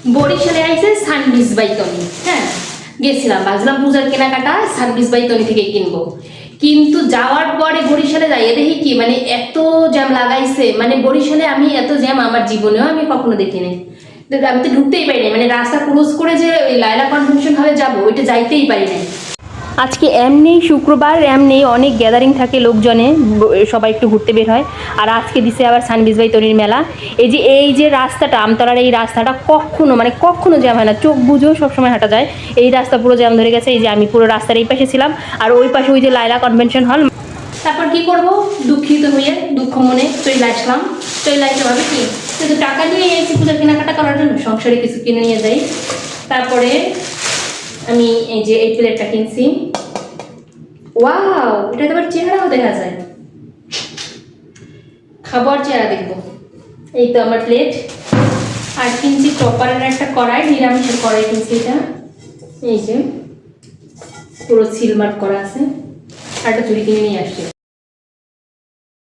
বরিশালে আইছে service by Toni. হ্যাঁ, গেছিলাম, ভাবছিলাম পূজার কেনাকাটা সার্ভিস বাই তনি থেকে কিনবো, কিন্তু যাওয়ার পরে বরিশালে যাই দেখি কি মানে এত জ্যাম লাগাইছে, মানে বরিশালে আমি এত জ্যাম আমার জীবনেও আমি কখনো দেখিনি। আমি তো ঢুকতেই পারি নাই, মানে রাস্তা ক্রস করে যে ওই লায়লা কনভেনশন হলে যাবো ওইটা যাইতেই পারি নাই। আজকে এমনি শুক্রবার, এমনি অনেক গ্যাদারিং থাকে লোকজনে, সবাই একটু ঘুরতে বের হয়। আর আজকে দিছে আবার সানবিজ বাই তনির মেলা। এই যে রাস্তাটা, আমতলার এই রাস্তাটা কখনো মানে কখনো জ্যাম হয় না, চোখ বুঝেও সবসময় হাঁটা যায়। এই রাস্তা পুরো জ্যাম ধরে গেছে। এই যে আমি পুরো রাস্তার এই পাশে ছিলাম, আর ওই পাশে ওই যে লায়লা কনভেনশন হল। তারপর কি করব, দুঃখিত হয়ে দুঃখ মনে চলে আসলাম। চলে আসতে ভাবে কি, কিন্তু টাকা নিয়ে এসেছি পূজার কেনাকাটা করার জন্য, সংসারে কিছু কিনে নিয়ে যাই। তারপরে আমি এই যে এই প্লেটটা কিনছি। ওয়াও, এটা তো আবার চেহারাও দেখা যায়, খাবার চেহারা দেখবো। এই তো আমার প্লেট। আর কিনছি টপারের একটা কড়াই, নিরামিষের কড়াই কিনছি এটা। এই যে পুরো সিলমার্ক করা আছে। আর একটা চুড়ি কিনে নিয়ে আসছি।